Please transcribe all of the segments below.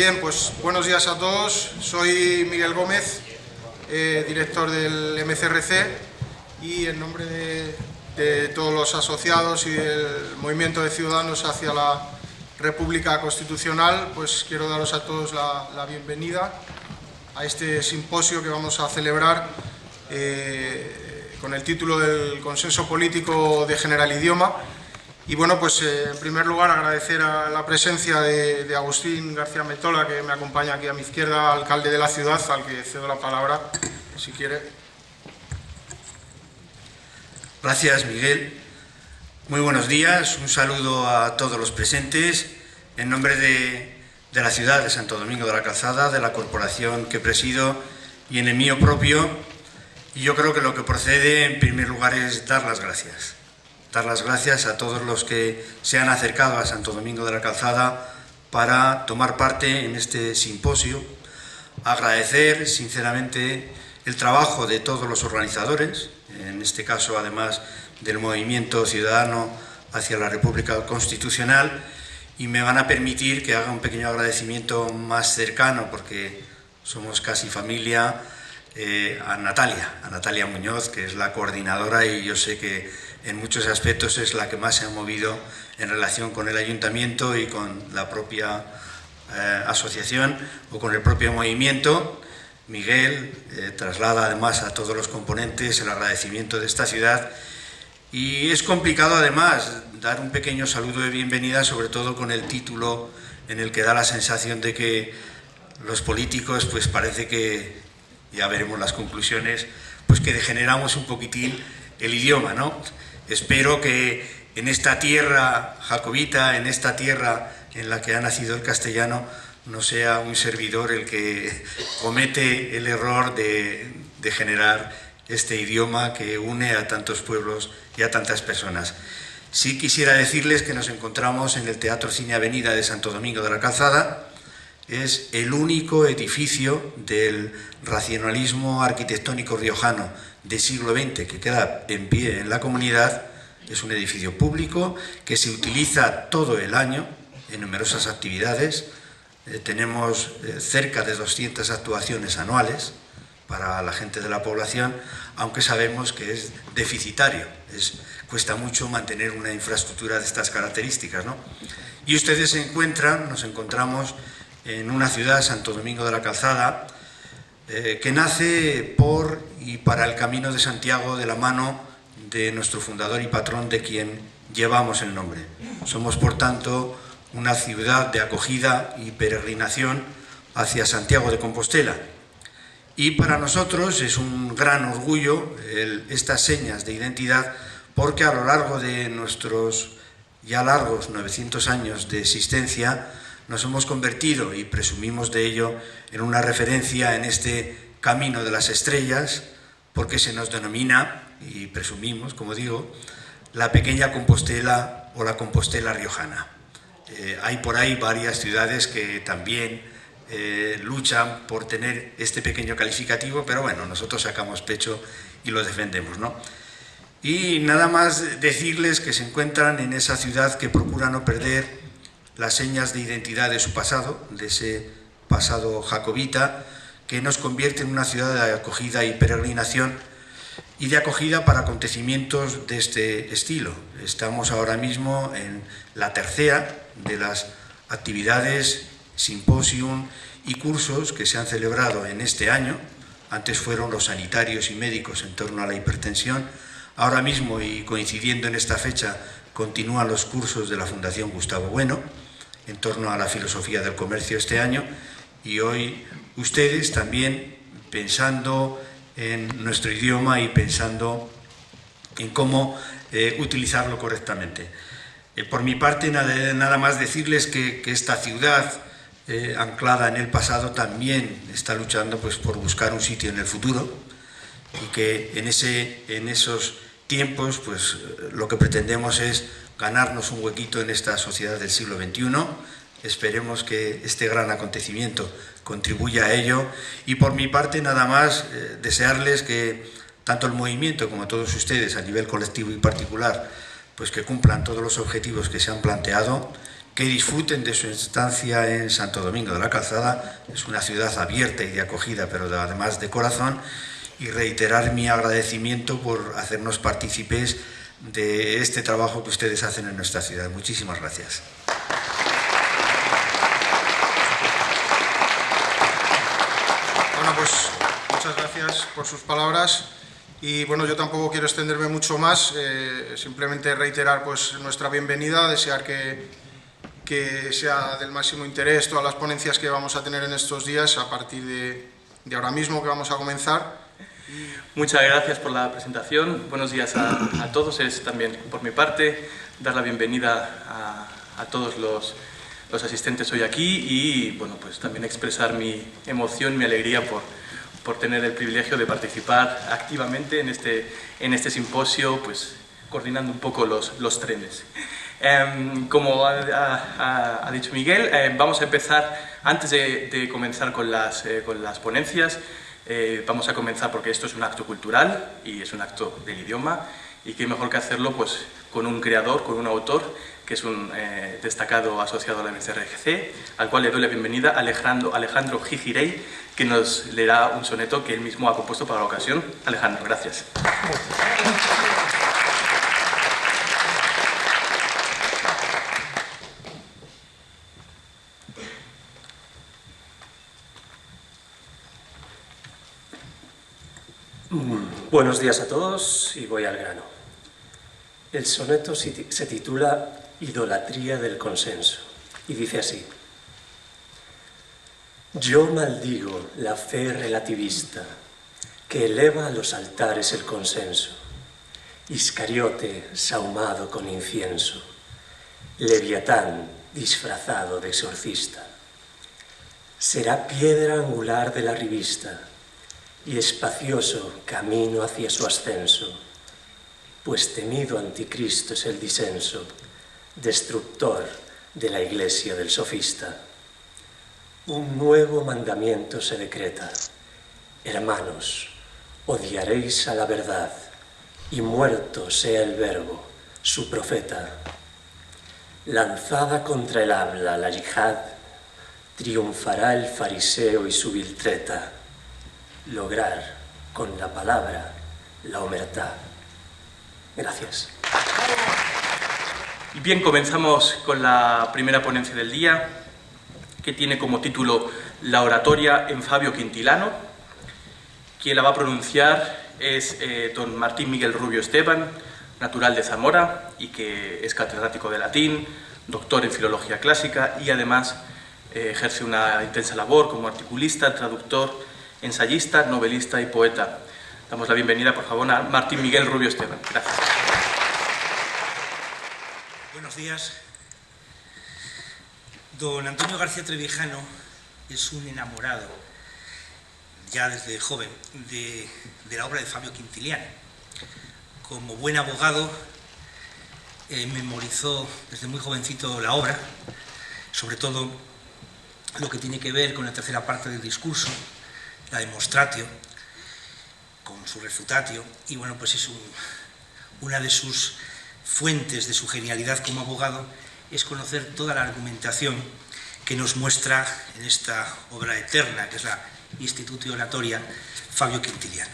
Bien, pues buenos días a todos. Soy Miguel Gómez, director del MCRC, y en nombre de todos los asociados y del Movimiento de Ciudadanos hacia la República Constitucional, pues quiero daros a todos la bienvenida a este simposio que vamos a celebrar con el título del Consenso Político de General Idioma. Y bueno, pues en primer lugar agradecer a la presencia de Agustín García Metola, que me acompaña aquí a mi izquierda, alcalde de la ciudad, al que cedo la palabra, si quiere. Gracias, Miguel. Muy buenos días, un saludo a todos los presentes. En nombre de la ciudad de Santo Domingo de la Calzada, de la corporación que presido y en el mío propio, y yo creo que lo que procede en primer lugar es dar las gracias. Dar las gracias a todos los que se han acercado a Santo Domingo de la Calzada para tomar parte en este simposio. Agradecer sinceramente el trabajo de todos los organizadores, en este caso además del Movimiento Ciudadano hacia la República Constitucional, y me van a permitir que haga un pequeño agradecimiento más cercano, porque somos casi familia, a Natalia Muñoz, que es la coordinadora, y yo sé que en muchos aspectos es la que más se ha movido en relación con el ayuntamiento y con la propia asociación o con el propio movimiento. Miguel traslada además a todos los componentes el agradecimiento de esta ciudad, y es complicado además dar un pequeño saludo de bienvenida, sobre todo con el título en el que da la sensación de que los políticos, pues parece que, ya veremos las conclusiones, pues que degeneramos un poquitín el idioma, ¿no? Espero que en esta tierra jacobita, en esta tierra en la que ha nacido el castellano, no sea un servidor el que comete el error de generar este idioma que une a tantos pueblos y a tantas personas. Sí quisiera decirles que nos encontramos en el Teatro Cine Avenida de Santo Domingo de la Calzada. Es el único edificio del racionalismo arquitectónico riojano del siglo XX que queda en pie en la comunidad. Es un edificio público que se utiliza todo el año en numerosas actividades. Tenemos cerca de 200 actuaciones anuales para la gente de la población, aunque sabemos que es deficitario. Cuesta mucho mantener una infraestructura de estas características, ¿no? Y ustedes nos encontramos en una ciudad, Santo Domingo de la Calzada, que nace por y para el Camino de Santiago de la mano de nuestro fundador y patrón, de quien llevamos el nombre. Somos, por tanto, una ciudad de acogida y peregrinación hacia Santiago de Compostela. Y para nosotros es un gran orgullo estas señas de identidad, porque a lo largo de nuestros ya largos 900 años de existencia nos hemos convertido, y presumimos de ello, en una referencia en este camino de las estrellas, porque se nos denomina, y presumimos, como digo, la pequeña Compostela o la Compostela riojana. Hay por ahí varias ciudades que también luchan por tener este pequeño calificativo, pero bueno, nosotros sacamos pecho y lo defendemos, ¿no? Y nada más decirles que se encuentran en esa ciudad que procura no perder las señas de identidad de su pasado, de ese pasado jacobita, que nos convierte en una ciudad de acogida y peregrinación, y de acogida para acontecimientos de este estilo. Estamos ahora mismo en la tercera de las actividades, simposium y cursos que se han celebrado en este año. Antes fueron los sanitarios y médicos en torno a la hipertensión. Ahora mismo, y coincidiendo en esta fecha, continúan los cursos de la Fundación Gustavo Bueno en torno a la filosofía del comercio este año, y hoy ustedes también pensando en nuestro idioma y pensando en cómo utilizarlo correctamente. Por mi parte, nada más decirles que esta ciudad, anclada en el pasado, también está luchando pues por buscar un sitio en el futuro, y que en esos tiempos pues lo que pretendemos es ganarnos un huequito en esta sociedad del siglo XXI. Esperemos que este gran acontecimiento contribuya a ello, y por mi parte nada más desearles que tanto el movimiento como todos ustedes a nivel colectivo y particular pues que cumplan todos los objetivos que se han planteado, que disfruten de su estancia en Santo Domingo de la Calzada. Es una ciudad abierta y de acogida, pero además de corazón, y reiterar mi agradecimiento por hacernos partícipes de este trabajo que ustedes hacen en nuestra ciudad. Muchísimas gracias. Bueno, pues muchas gracias por sus palabras. Y bueno, yo tampoco quiero extenderme mucho más, simplemente reiterar pues nuestra bienvenida, desear que sea del máximo interés todas las ponencias que vamos a tener en estos días a partir de ahora mismo que vamos a comenzar. Muchas gracias por la presentación. Buenos días a todos. Es también por mi parte dar la bienvenida a todos los asistentes hoy aquí y bueno, pues también expresar mi emoción, mi alegría por tener el privilegio de participar activamente en este simposio, pues coordinando un poco los trenes. Como ha dicho Miguel, vamos a empezar, antes de comenzar con las ponencias, vamos a comenzar porque esto es un acto cultural y es un acto del idioma, y qué mejor que hacerlo pues con un creador, con un autor, que es un destacado asociado a la MCRC, al cual le doy la bienvenida, Alejandro Gijirey, que nos leerá un soneto que él mismo ha compuesto para la ocasión. Alejandro, gracias. Buenos días a todos y voy al grano. El soneto se titula Idolatría del consenso y dice así: yo maldigo la fe relativista que eleva a los altares el consenso, Iscariote sahumado con incienso, Leviatán disfrazado de exorcista. Será piedra angular de la revista y espacioso camino hacia su ascenso, pues temido anticristo es el disenso, destructor de la iglesia del sofista. Un nuevo mandamiento se decreta: hermanos, odiaréis a la verdad, y muerto sea el verbo, su profeta. Lanzada contra el habla la yihad, triunfará el fariseo y su vil treta, lograr con la palabra la omertá. Gracias. Y bien, comenzamos con la primera ponencia del día, que tiene como título La oratoria en Fabio Quintilano. Quien la va a pronunciar es don Martín Miguel Rubio Esteban, natural de Zamora y que es catedrático de latín, doctor en filología clásica y además ejerce una intensa labor como articulista, traductor, ensayista, novelista y poeta. Damos la bienvenida, por favor, a Martín Miguel Rubio Esteban. Gracias. Buenos días. Don Antonio García Trevijano es un enamorado, ya desde joven, de la obra de Fabio Quintiliano. Como buen abogado, memorizó desde muy jovencito la obra, sobre todo lo que tiene que ver con la tercera parte del discurso, la demonstratio, con su refutatio, y bueno, pues es una de sus fuentes de su genialidad como abogado, es conocer toda la argumentación que nos muestra en esta obra eterna, que es la Institutio Oratoria Fabio Quintiliano.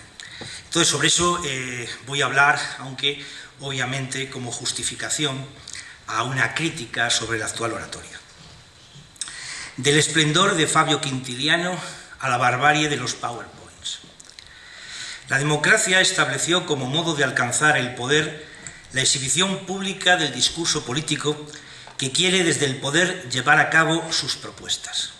Entonces, sobre eso voy a hablar, aunque obviamente como justificación a una crítica sobre la actual oratoria. Del esplendor de Fabio Quintiliano a la barbarie de los PowerPoints. La democracia estableció como modo de alcanzar el poder la exhibición pública del discurso político que quiere desde el poder llevar a cabo sus propuestas.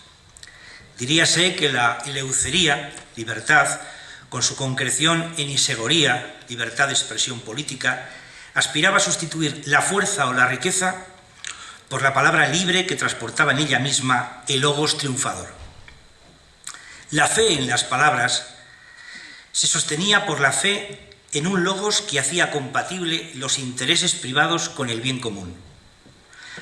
Diríase que la eleucería, libertad, con su concreción en isegoría, libertad de expresión política, aspiraba a sustituir la fuerza o la riqueza por la palabra libre que transportaba en ella misma el logos triunfador. La fe en las palabras se sostenía por la fe en un logos que hacía compatible los intereses privados con el bien común.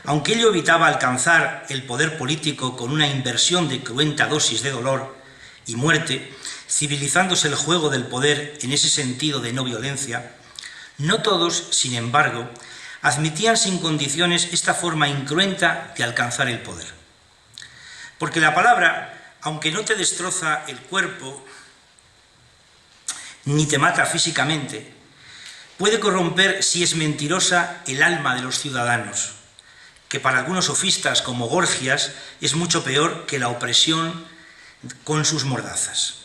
Aunque ello evitaba alcanzar el poder político con una inversión de cruenta dosis de dolor y muerte, civilizándose el juego del poder en ese sentido de no violencia, no todos, sin embargo, admitían sin condiciones esta forma incruenta de alcanzar el poder. Porque la palabra, aunque no te destroza el cuerpo, ni te mata físicamente, puede corromper, si es mentirosa, el alma de los ciudadanos, que para algunos sofistas como Gorgias es mucho peor que la opresión con sus mordazas.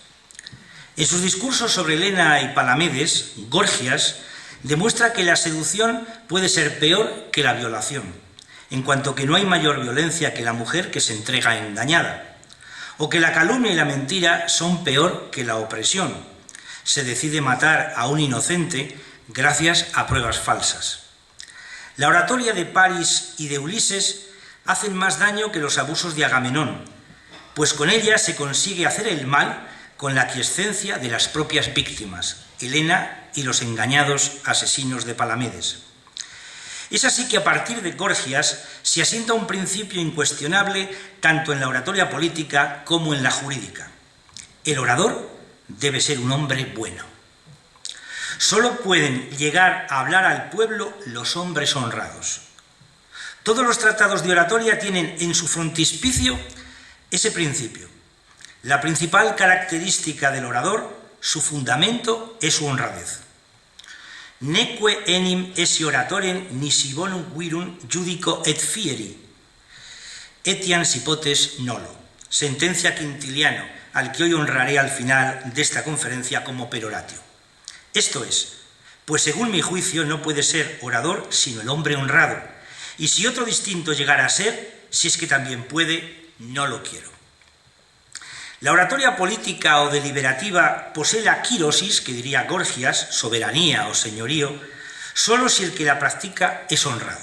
En sus discursos sobre Helena y Palamedes, Gorgias demuestra que la seducción puede ser peor que la violación, en cuanto que no hay mayor violencia que la mujer que se entrega engañada, o que la calumnia y la mentira son peor que la opresión. Se decide matar a un inocente gracias a pruebas falsas. La oratoria de París y de Ulises hacen más daño que los abusos de Agamenón, pues con ella se consigue hacer el mal con la aquiescencia de las propias víctimas, Helena y los engañados asesinos de Palamedes. Es así que a partir de Gorgias se asienta un principio incuestionable tanto en la oratoria política como en la jurídica. El orador debe ser un hombre bueno. Solo pueden llegar a hablar al pueblo los hombres honrados. Todos los tratados de oratoria tienen en su frontispicio ese principio. La principal característica del orador, su fundamento, es su honradez. Neque enim esse oratorem nisi bonum virum judico et fieri, etiam hipotes nolo. Sentencia Quintiliano, al que hoy honraré al final de esta conferencia como peroratio. Esto es, pues según mi juicio no puede ser orador sino el hombre honrado, y si otro distinto llegara a ser, si es que también puede, no lo quiero. La oratoria política o deliberativa posee la kirosis, que diría Gorgias, soberanía o señorío, solo si el que la practica es honrado.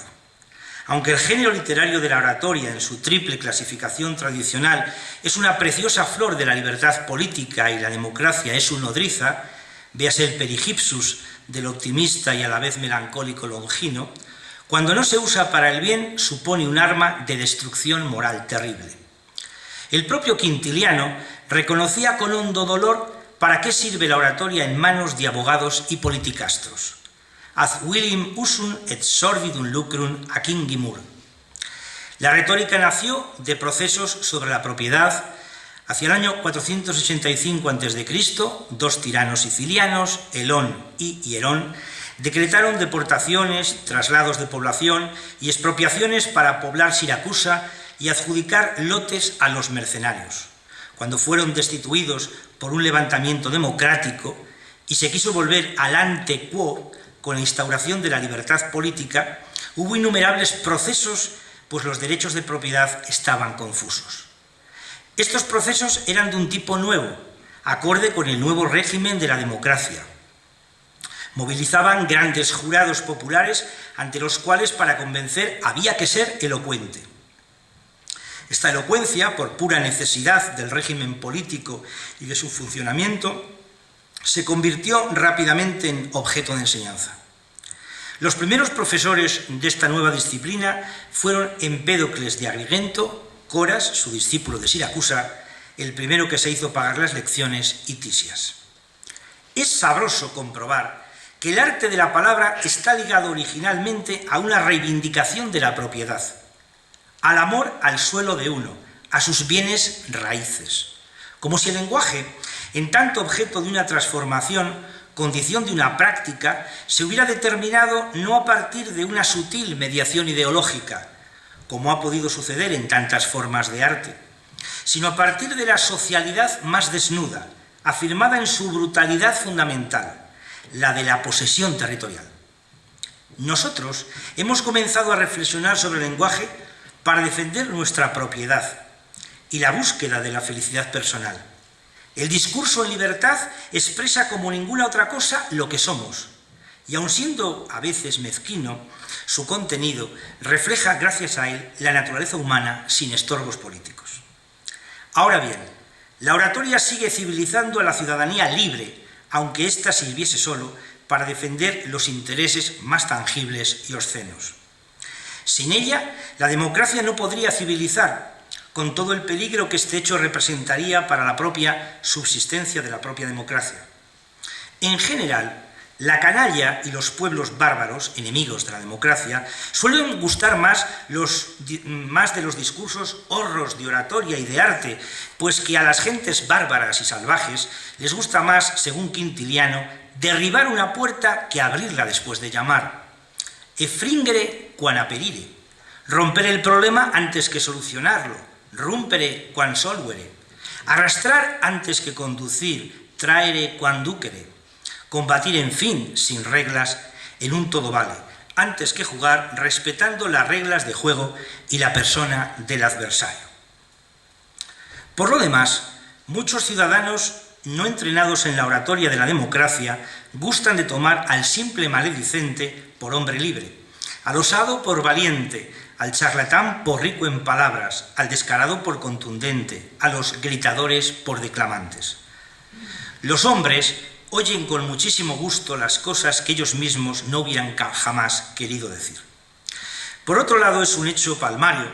Aunque el género literario de la oratoria, en su triple clasificación tradicional, es una preciosa flor de la libertad política y la democracia es su nodriza, véase el perigipsus del optimista y a la vez melancólico Longino, cuando no se usa para el bien supone un arma de destrucción moral terrible. El propio Quintiliano reconocía con hondo dolor para qué sirve la oratoria en manos de abogados y politicastros. Ad William usum et sordidum lucrum accingimur. La retórica nació de procesos sobre la propiedad. Hacia el año 485 a.C., dos tiranos sicilianos, Elón y Hierón, decretaron deportaciones, traslados de población y expropiaciones para poblar Siracusa y adjudicar lotes a los mercenarios. Cuando fueron destituidos por un levantamiento democrático y se quiso volver al ante quo con la instauración de la libertad política, hubo innumerables procesos, pues los derechos de propiedad estaban confusos. Estos procesos eran de un tipo nuevo, acorde con el nuevo régimen de la democracia. Movilizaban grandes jurados populares ante los cuales para convencer había que ser elocuente. Esta elocuencia, por pura necesidad del régimen político y de su funcionamiento, se convirtió rápidamente en objeto de enseñanza. Los primeros profesores de esta nueva disciplina fueron Empédocles de Agrigento, Coras, su discípulo de Siracusa, el primero que se hizo pagar las lecciones, y Tisias. Es sabroso comprobar que el arte de la palabra está ligado originalmente a una reivindicación de la propiedad, al amor al suelo de uno, a sus bienes raíces, como si el lenguaje, en tanto objeto de una transformación, condición de una práctica, se hubiera determinado no a partir de una sutil mediación ideológica, como ha podido suceder en tantas formas de arte, sino a partir de la socialidad más desnuda, afirmada en su brutalidad fundamental, la de la posesión territorial. Nosotros hemos comenzado a reflexionar sobre el lenguaje para defender nuestra propiedad y la búsqueda de la felicidad personal. El discurso en libertad expresa como ninguna otra cosa lo que somos, y aun siendo a veces mezquino, su contenido refleja, gracias a él, la naturaleza humana sin estorbos políticos. Ahora bien, la oratoria sigue civilizando a la ciudadanía libre, aunque ésta sirviese solo para defender los intereses más tangibles y obscenos. Sin ella, la democracia no podría civilizar, con todo el peligro que este hecho representaría para la propia subsistencia de la propia democracia. En general, La canalla y los pueblos bárbaros, enemigos de la democracia, suelen gustar más de los discursos horros de oratoria y de arte, pues que a las gentes bárbaras y salvajes les gusta más, según Quintiliano, derribar una puerta que abrirla después de llamar. Effringere quan aperire, romper el problema antes que solucionarlo, rumpere quan solvere, arrastrar antes que conducir, traere quan ducere, combatir, en fin, sin reglas, en un todo vale, antes que jugar respetando las reglas de juego y la persona del adversario. Por lo demás, muchos ciudadanos no entrenados en la oratoria de la democracia gustan de tomar al simple maledicente por hombre libre, al osado por valiente, al charlatán por rico en palabras, al descarado por contundente, a los gritadores por declamantes. Los hombres oyen con muchísimo gusto las cosas que ellos mismos no hubieran jamás querido decir. Por otro lado, es un hecho palmario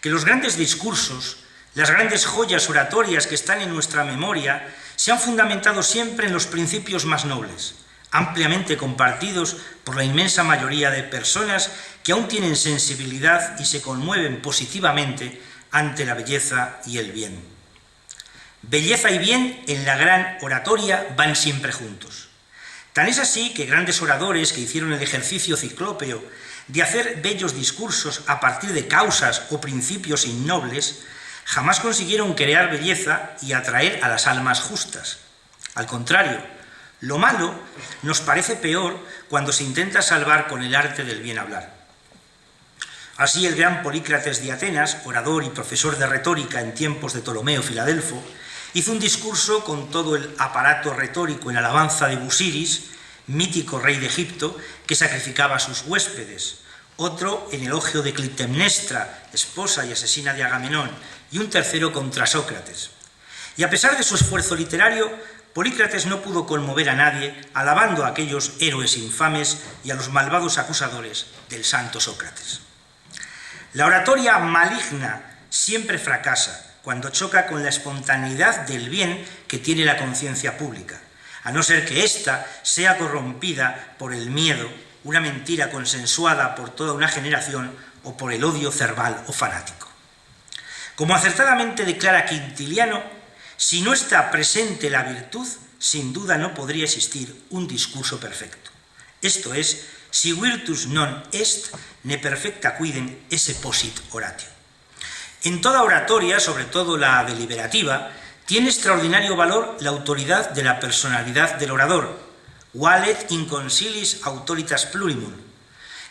que los grandes discursos, las grandes joyas oratorias que están en nuestra memoria, se han fundamentado siempre en los principios más nobles, ampliamente compartidos por la inmensa mayoría de personas que aún tienen sensibilidad y se conmueven positivamente ante la belleza y el bien. Belleza y bien en la gran oratoria van siempre juntos. Tan es así que grandes oradores que hicieron el ejercicio ciclópeo de hacer bellos discursos a partir de causas o principios innobles, jamás consiguieron crear belleza y atraer a las almas justas. Al contrario, lo malo nos parece peor cuando se intenta salvar con el arte del bien hablar. Así el gran Polícrates de Atenas, orador y profesor de retórica en tiempos de Ptolomeo Filadelfo, hizo un discurso con todo el aparato retórico en alabanza de Busiris, mítico rey de Egipto, que sacrificaba a sus huéspedes, otro en elogio de Clitemnestra, esposa y asesina de Agamenón, y un tercero contra Sócrates. Y a pesar de su esfuerzo literario, Polícrates no pudo conmover a nadie, alabando a aquellos héroes infames y a los malvados acusadores del santo Sócrates. La oratoria maligna siempre fracasa cuando choca con la espontaneidad del bien que tiene la conciencia pública, a no ser que ésta sea corrompida por el miedo, una mentira consensuada por toda una generación, o por el odio cerval o fanático. Como acertadamente declara Quintiliano, si no está presente la virtud, sin duda no podría existir un discurso perfecto. Esto es, si virtus non est, ne perfecta quidem esse posit oratio. En toda oratoria, sobre todo la deliberativa, tiene extraordinario valor la autoridad de la personalidad del orador, valet in consilis autoritas plurimum.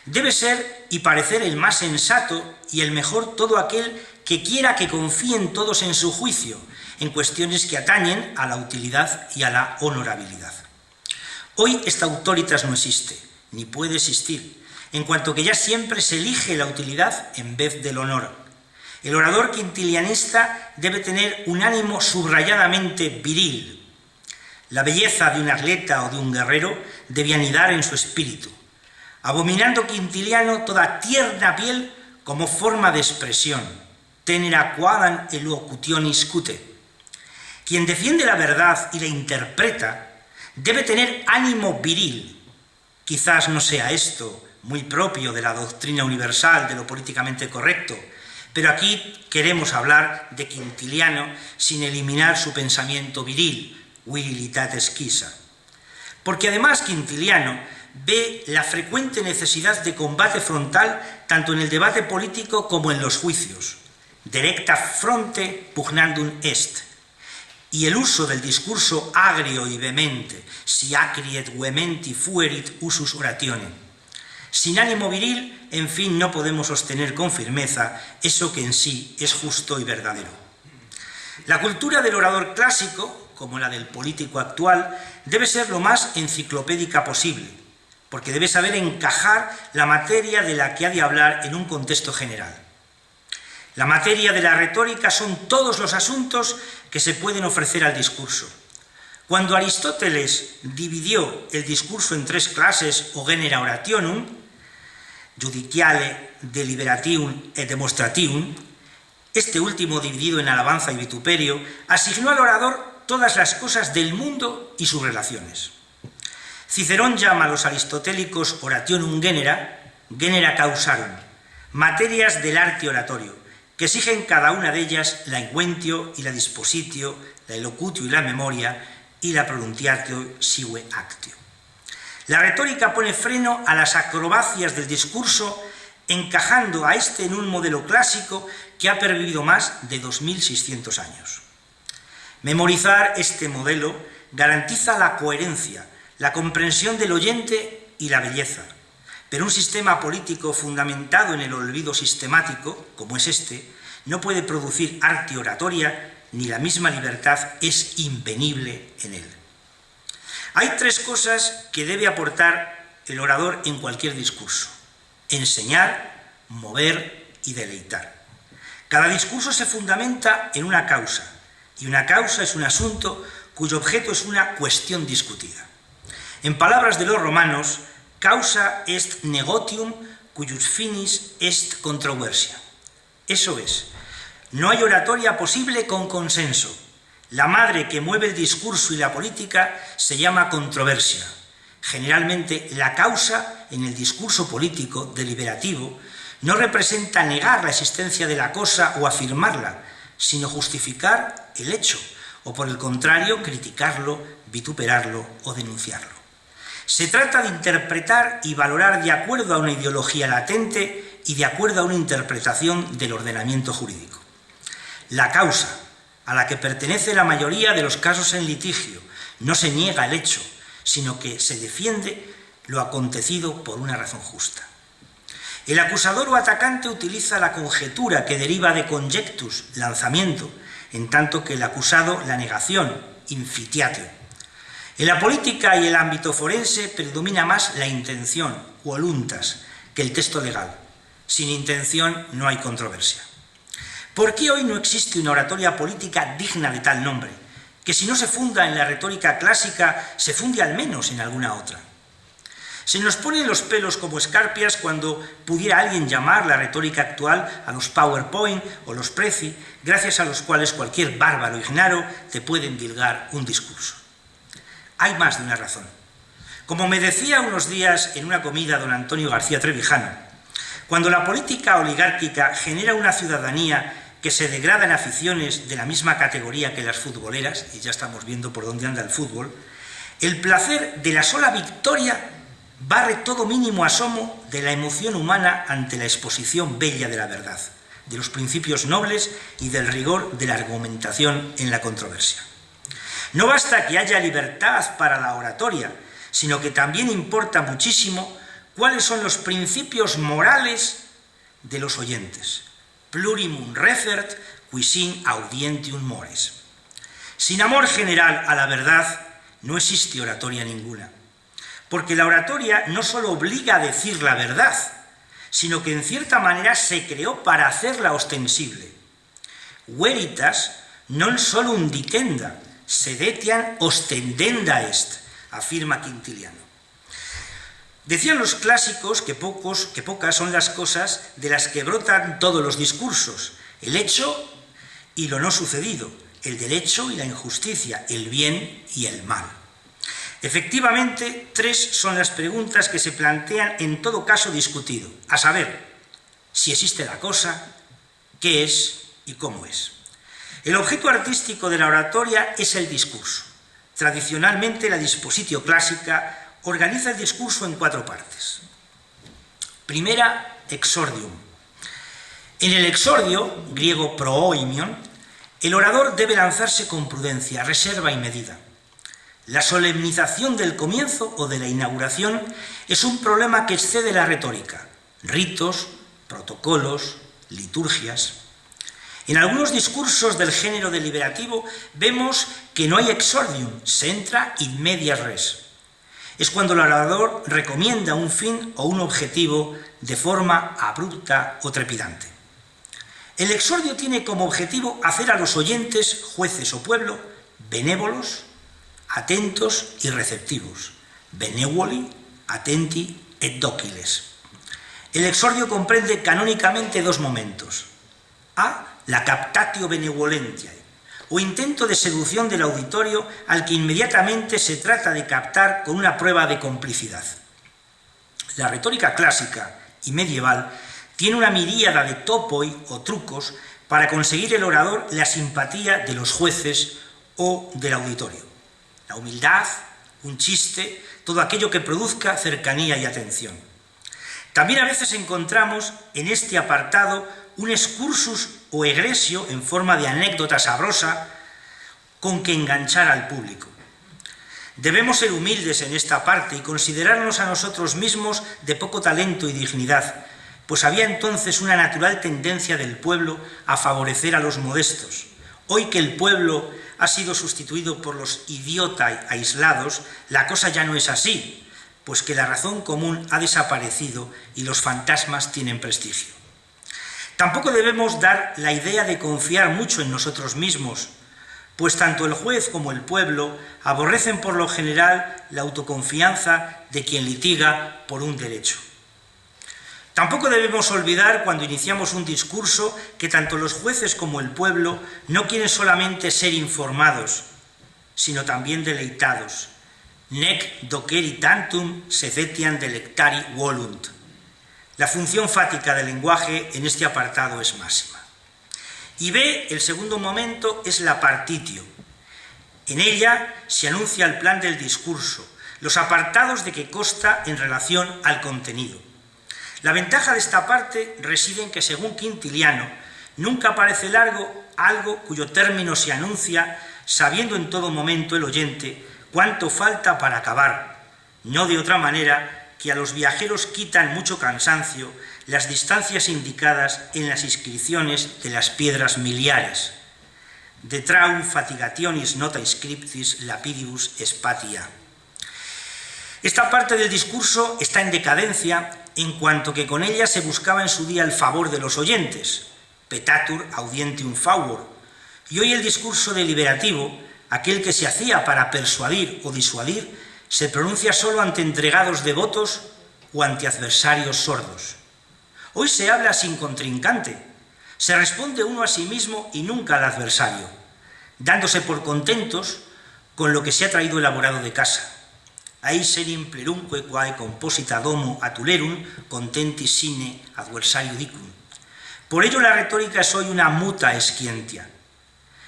Debe ser y parecer el más sensato y el mejor todo aquel que quiera que confíen todos en su juicio, en cuestiones que atañen a la utilidad y a la honorabilidad. Hoy esta autoritas no existe, ni puede existir, en cuanto que ya siempre se elige la utilidad en vez del honor. El orador quintilianista debe tener un ánimo subrayadamente viril. La belleza de un atleta o de un guerrero debe anidar en su espíritu, abominando Quintiliano toda tierna piel como forma de expresión, tenera quadam elocutionis cute. Quien defiende la verdad y la interpreta debe tener ánimo viril. Quizás no sea esto muy propio de la doctrina universal de lo políticamente correcto, pero aquí queremos hablar de Quintiliano sin eliminar su pensamiento viril, virilitatis quisa. Porque además Quintiliano ve la frecuente necesidad de combate frontal tanto en el debate político como en los juicios. Directa fronte pugnandum est. Y el uso del discurso agrio y vehemente, si acri et vehementi fuerit usus oratione. Sin ánimo viril, en fin, no podemos sostener con firmeza eso que en sí es justo y verdadero. La cultura del orador clásico, como la del político actual, debe ser lo más enciclopédica posible, porque debe saber encajar la materia de la que ha de hablar en un contexto general. La materia de la retórica son todos los asuntos que se pueden ofrecer al discurso. Cuando Aristóteles dividió el discurso en tres clases o genera orationum, judiciale, deliberativum et demonstrativum, este último dividido en alabanza y vituperio, asignó al orador todas las cosas del mundo y sus relaciones. Cicerón llama a los aristotélicos orationum genera causarum, materias del arte oratorio, que exigen cada una de ellas la inquentio y la dispositio, la elocutio y la memoria, y la pronuntiatio sive actio. La retórica pone freno a las acrobacias del discurso, encajando a este en un modelo clásico que ha pervivido más de 2600 años. Memorizar este modelo garantiza la coherencia, la comprensión del oyente y la belleza, pero un sistema político fundamentado en el olvido sistemático, como es este, no puede producir arte oratoria, ni la misma libertad es invenible en él. Hay tres cosas que debe aportar el orador en cualquier discurso: enseñar, mover y deleitar. Cada discurso se fundamenta en una causa, y una causa es un asunto cuyo objeto es una cuestión discutida. En palabras de los romanos, causa est negotium cuius finis est controversia. Eso es, no hay oratoria posible con consenso. La madre que mueve el discurso y la política se llama controversia. Generalmente, la causa en el discurso político deliberativo no representa negar la existencia de la cosa o afirmarla, sino justificar el hecho, o por el contrario, criticarlo, vituperarlo o denunciarlo. Se trata de interpretar y valorar de acuerdo a una ideología latente y de acuerdo a una interpretación del ordenamiento jurídico. La causa, a la que pertenece la mayoría de los casos en litigio, no se niega el hecho, sino que se defiende lo acontecido por una razón justa. El acusador o atacante utiliza la conjetura que deriva de conjectus, lanzamiento, en tanto que el acusado la negación, infitiatio. En la política y el ámbito forense predomina más la intención, voluntas, que el texto legal. Sin intención no hay controversia. ¿Por qué hoy no existe una oratoria política digna de tal nombre, que si no se funda en la retórica clásica, se funde al menos en alguna otra? Se nos ponen los pelos como escarpias cuando pudiera alguien llamar la retórica actual a los PowerPoint o los Prezi, gracias a los cuales cualquier bárbaro ignaro te puede endilgar un discurso. Hay más de una razón. Como me decía unos días en una comida don Antonio García Trevijano, cuando la política oligárquica genera una ciudadanía que se degrada en aficiones de la misma categoría que las futboleras, y ya estamos viendo por dónde anda el fútbol, el placer de la sola victoria barre todo mínimo asomo de la emoción humana ante la exposición bella de la verdad, de los principios nobles y del rigor de la argumentación en la controversia. No basta que haya libertad para la oratoria, sino que también importa muchísimo cuáles son los principios morales de los oyentes. Plurimum refert qui sin audientium mores. Sin amor general a la verdad no existe oratoria ninguna, porque la oratoria no solo obliga a decir la verdad, sino que en cierta manera se creó para hacerla ostensible. Veritas non solum dicenda, sed etiam ostendenda est, afirma Quintiliano. Decían los clásicos que pocas son las cosas de las que brotan todos los discursos: el hecho y lo no sucedido, el derecho y la injusticia, el bien y el mal. Efectivamente, tres son las preguntas que se plantean en todo caso discutido, a saber, si existe la cosa, qué es y cómo es. El objeto artístico de la oratoria es el discurso. Tradicionalmente, la dispositio clásica organiza el discurso en 4 partes. Primera, exordium. En el exordio, griego prooimion, el orador debe lanzarse con prudencia, reserva y medida. La solemnización del comienzo o de la inauguración es un problema que excede la retórica. Ritos, protocolos, liturgias. En algunos discursos del género deliberativo vemos que no hay exordium, se entra in medias res. Es cuando el orador recomienda un fin o un objetivo de forma abrupta o trepidante. El exordio tiene como objetivo hacer a los oyentes, jueces o pueblo, benévolos, atentos y receptivos. Benevoli, attenti et dociles. El exordio comprende canónicamente 2 momentos. A, la captatio benevolentiae, o intento de seducción del auditorio al que inmediatamente se trata de captar con una prueba de complicidad. La retórica clásica y medieval tiene una miríada de topoi o trucos para conseguir el orador la simpatía de los jueces o del auditorio. La humildad, un chiste, todo aquello que produzca cercanía y atención. También a veces encontramos en este apartado un excursus o egresio en forma de anécdota sabrosa con que enganchar al público. Debemos ser humildes en esta parte y considerarnos a nosotros mismos de poco talento y dignidad, pues había entonces una natural tendencia del pueblo a favorecer a los modestos. Hoy que el pueblo ha sido sustituido por los idiotas aislados, la cosa ya no es así, pues que la razón común ha desaparecido y los fantasmas tienen prestigio. Tampoco debemos dar la idea de confiar mucho en nosotros mismos, pues tanto el juez como el pueblo aborrecen por lo general la autoconfianza de quien litiga por un derecho. Tampoco debemos olvidar, cuando iniciamos un discurso, que tanto los jueces como el pueblo no quieren solamente ser informados, sino también deleitados. Nec doceri tantum sedetiam delectari volunt. La función fática del lenguaje en este apartado es máxima. Y B, el segundo momento, es la partitio. En ella se anuncia el plan del discurso, los apartados de que consta en relación al contenido. La ventaja de esta parte reside en que, según Quintiliano, nunca parece largo algo cuyo término se anuncia sabiendo en todo momento el oyente cuánto falta para acabar, no de otra manera que a los viajeros quitan mucho cansancio las distancias indicadas en las inscripciones de las piedras miliares. Detraum fatigationis nota scriptis lapidibus spatia. Esta parte del discurso está en decadencia en cuanto que con ella se buscaba en su día el favor de los oyentes, petatur audientium favor, y hoy el discurso deliberativo, aquel que se hacía para persuadir o disuadir, se pronuncia solo ante entregados devotos o ante adversarios sordos. Hoy se habla sin contrincante, se responde uno a sí mismo y nunca al adversario, dándose por contentos con lo que se ha traído elaborado de casa. Aeserim plerumque quae composita domo atulerum contentis sine adversario dicum. Por ello la retórica es hoy una muta scientia.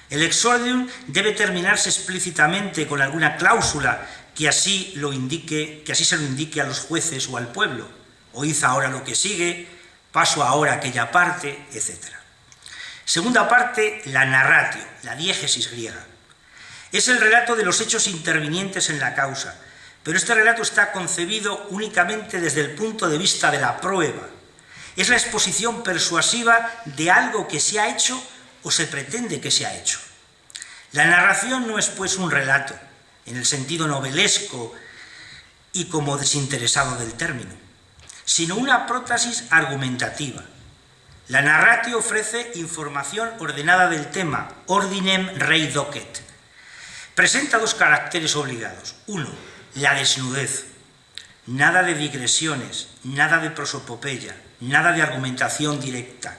El exordium debe terminarse explícitamente con alguna cláusula que así se lo indique a los jueces o al pueblo. Oíd ahora lo que sigue, paso ahora aquella parte, etc. Segunda parte, la narratio, la diégesis griega. Es el relato de los hechos intervinientes en la causa, pero este relato está concebido únicamente desde el punto de vista de la prueba. Es la exposición persuasiva de algo que se ha hecho o se pretende que se ha hecho. La narración no es pues un relato, en el sentido novelesco y como desinteresado del término, sino una prótesis argumentativa. La narratio ofrece información ordenada del tema, ordinem rei docet. Presenta dos caracteres obligados. Uno, la desnudez. Nada de digresiones, nada de prosopopeya, nada de argumentación directa.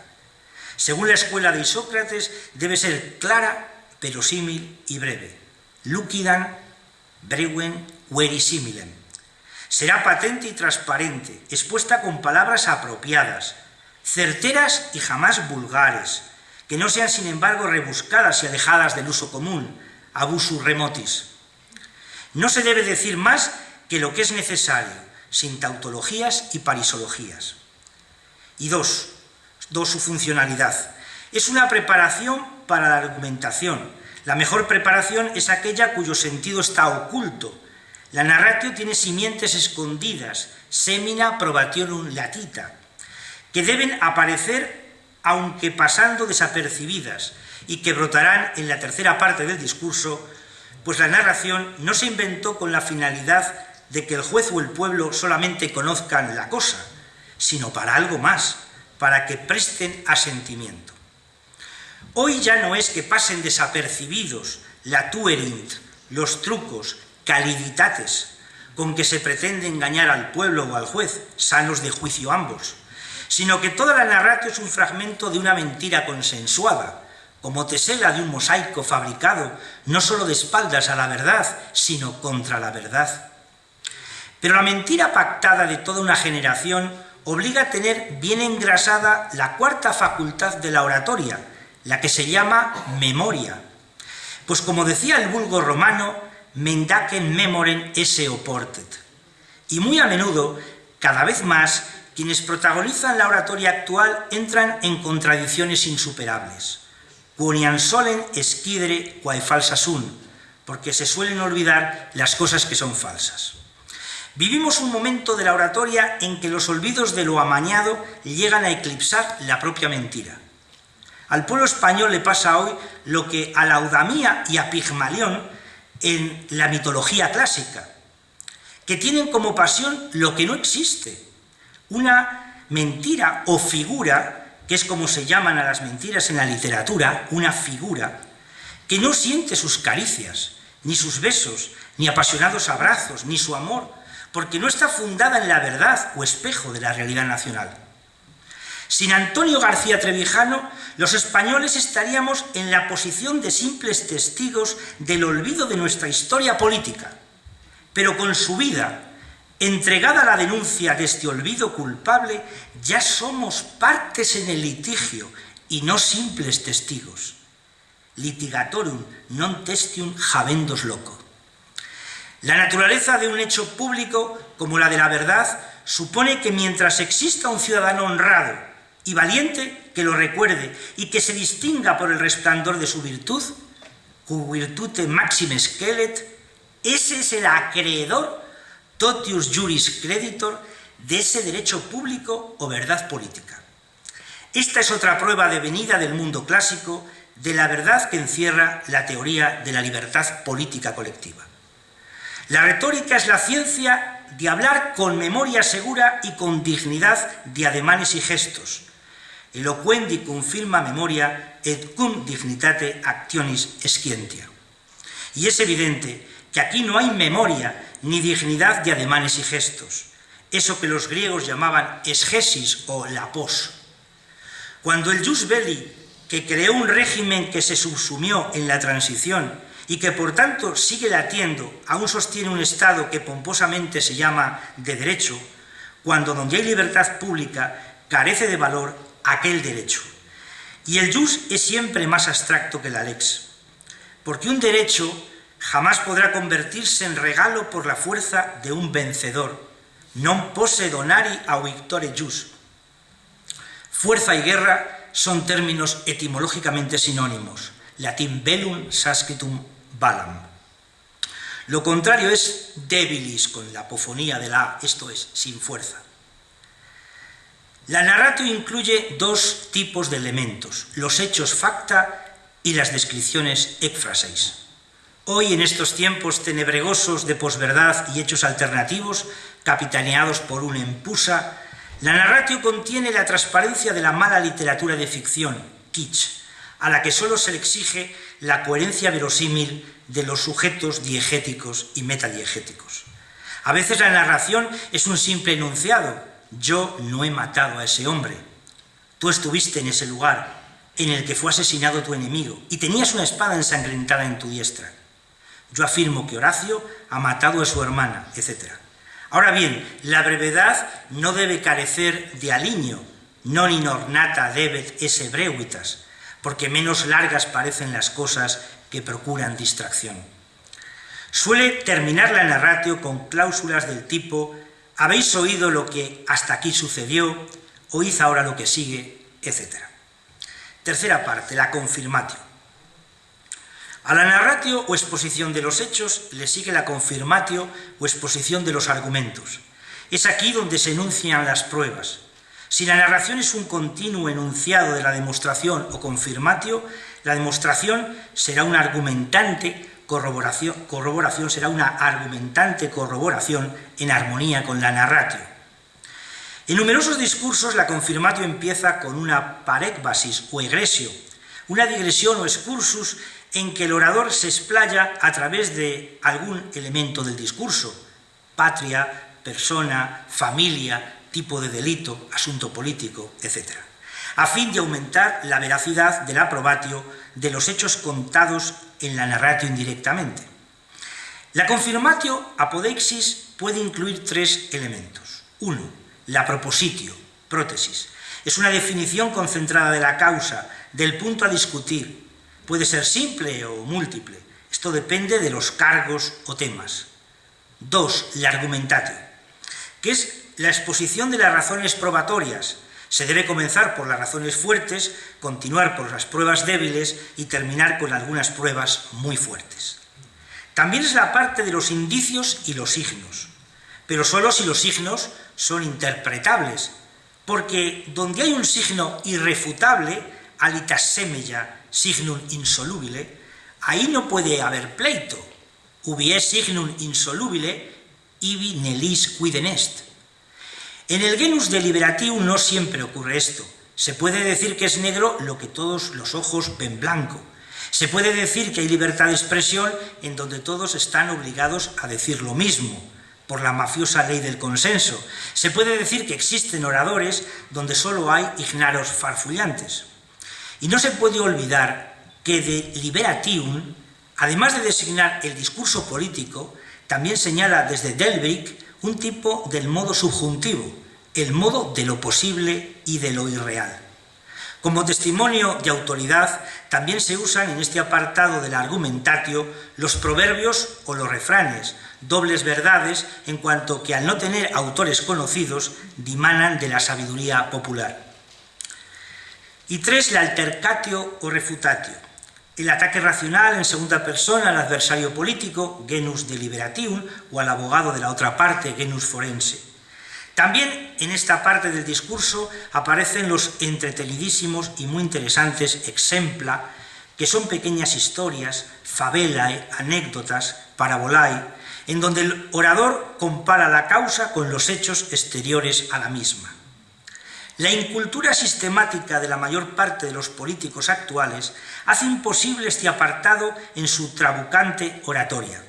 Según la escuela de Isócrates, debe ser clara, verosímil y breve. Lucidam, brevem, verisimilem. Será patente y transparente, expuesta con palabras apropiadas, certeras y jamás vulgares, que no sean sin embargo rebuscadas y alejadas del uso común, abusus remotis. No se debe decir más que lo que es necesario, sin tautologías y parisologías. Y dos, su funcionalidad. Es una preparación para la argumentación. La mejor preparación es aquella cuyo sentido está oculto. La narratio tiene simientes escondidas, semina probationum latita, que deben aparecer aunque pasando desapercibidas y que brotarán en la tercera parte del discurso, pues la narración no se inventó con la finalidad de que el juez o el pueblo solamente conozcan la cosa, sino para algo más, para que presten asentimiento. Hoy ya no es que pasen desapercibidos la tuerint, los trucos, caliditates, con que se pretende engañar al pueblo o al juez, sanos de juicio ambos, sino que toda la narratio es un fragmento de una mentira consensuada, como tesela de un mosaico fabricado no solo de espaldas a la verdad, sino contra la verdad. Pero la mentira pactada de toda una generación obliga a tener bien engrasada la cuarta facultad de la oratoria, la que se llama memoria. Pues como decía el vulgo romano, mendacem memorem esse oportet. Y muy a menudo, cada vez más, quienes protagonizan la oratoria actual entran en contradicciones insuperables. Quoniam solem esquidere quae falsa sunt, porque se suelen olvidar las cosas que son falsas. Vivimos un momento de la oratoria en que los olvidos de lo amañado llegan a eclipsar la propia mentira. Al pueblo español le pasa hoy lo que a Laodamía y a Pigmalión en la mitología clásica, que tienen como pasión lo que no existe, una mentira o figura, que es como se llaman a las mentiras en la literatura, una figura, que no siente sus caricias, ni sus besos, ni apasionados abrazos, ni su amor, porque no está fundada en la verdad o espejo de la realidad nacional. Sin Antonio García Trevijano, los españoles estaríamos en la posición de simples testigos del olvido de nuestra historia política, pero con su vida, entregada a la denuncia de este olvido culpable, ya somos partes en el litigio y no simples testigos. Litigatorum non testium habendos loco. La naturaleza de un hecho público, como la de la verdad, supone que mientras exista un ciudadano honrado y valiente que lo recuerde y que se distinga por el resplandor de su virtud, cu virtute maxime scellet, ese es el acreedor totius juris creditor de ese derecho público o verdad política. Esta es otra prueba devenida del mundo clásico de la verdad que encierra la teoría de la libertad política colectiva. La retórica es la ciencia de hablar con memoria segura y con dignidad de ademanes y gestos. Eloquendi cum firma memoria et cum dignitate actionis scientia. Y es evidente que aquí no hay memoria ni dignidad de ademanes y gestos, eso que los griegos llamaban esgesis o lapos. Cuando el jus belli, que creó un régimen que se subsumió en la transición y que por tanto sigue latiendo, aún sostiene un Estado que pomposamente se llama de derecho, cuando donde hay libertad pública carece de valor aquel derecho. Y el jus es siempre más abstracto que la lex, porque un derecho jamás podrá convertirse en regalo por la fuerza de un vencedor. Non posse donari a victore jus. Fuerza y guerra son términos etimológicamente sinónimos. Latín bellum, sanscritum balam. Lo contrario es debilis, con la apofonía de la A, esto es, sin fuerza. La narratio incluye dos tipos de elementos, los hechos facta y las descripciones ekphraseis. Hoy, en estos tiempos tenebregosos de posverdad y hechos alternativos, capitaneados por un empusa, la narratio contiene la transparencia de la mala literatura de ficción, kitsch, a la que solo se le exige la coherencia verosímil de los sujetos diegéticos y metadiegéticos. A veces la narración es un simple enunciado: yo no he matado a ese hombre. Tú estuviste en ese lugar en el que fue asesinado tu enemigo y tenías una espada ensangrentada en tu diestra. Yo afirmo que Horacio ha matado a su hermana, etc. Ahora bien, la brevedad no debe carecer de aliño, non in ornata debet esse brevitas, porque menos largas parecen las cosas que procuran distracción. Suele terminar la narratio con cláusulas del tipo: habéis oído lo que hasta aquí sucedió, oíd ahora lo que sigue, etc. Tercera parte, la confirmatio. A la narratio o exposición de los hechos le sigue la confirmatio o exposición de los argumentos. Es aquí donde se enuncian las pruebas. Si la narración es un continuo enunciado de la demostración o confirmatio, la demostración será una argumentante corroboración será una argumentante corroboración en armonía con la narratio. En numerosos discursos la confirmatio empieza con una parékbasis o egresio, una digresión o excursus en que el orador se explaya a través de algún elemento del discurso: patria, persona, familia, tipo de delito, asunto político, etc. a fin de aumentar la veracidad de la probatio de los hechos contados en la narratio indirectamente. La confirmatio apodeixis puede incluir 3 elementos. 1. La propositio, prótesis. Es una definición concentrada de la causa, del punto a discutir. Puede ser simple o múltiple. Esto depende de los cargos o temas. 2. La argumentatio, que es la exposición de las razones probatorias. Se debe comenzar por las razones fuertes, continuar por las pruebas débiles y terminar con algunas pruebas muy fuertes. También es la parte de los indicios y los signos, pero solo si los signos son interpretables, porque donde hay un signo irrefutable, alitas semella signum insolubile, ahí no puede haber pleito. Ubi est signum insolubile, ibi nelis quidem est. En el genus deliberatium no siempre ocurre esto. Se puede decir que es negro lo que todos los ojos ven blanco. Se puede decir que hay libertad de expresión en donde todos están obligados a decir lo mismo, por la mafiosa ley del consenso. Se puede decir que existen oradores donde solo hay ignaros farfullantes. Y no se puede olvidar que deliberatium, además de designar el discurso político, también señala desde Delbrick un tipo del modo subjuntivo, el modo de lo posible y de lo irreal. Como testimonio de autoridad, también se usan en este apartado de la argumentatio los proverbios o los refranes, dobles verdades, en cuanto que al no tener autores conocidos, dimanan de la sabiduría popular. Y 3, la altercatio o refutatio, el ataque racional en segunda persona al adversario político, genus deliberatium, o al abogado de la otra parte, genus forense. También en esta parte del discurso aparecen los entretenidísimos y muy interesantes exempla, que son pequeñas historias, favelae, anécdotas, parabolae, en donde el orador compara la causa con los hechos exteriores a la misma. La incultura sistemática de la mayor parte de los políticos actuales hace imposible este apartado en su trabucante oratoria.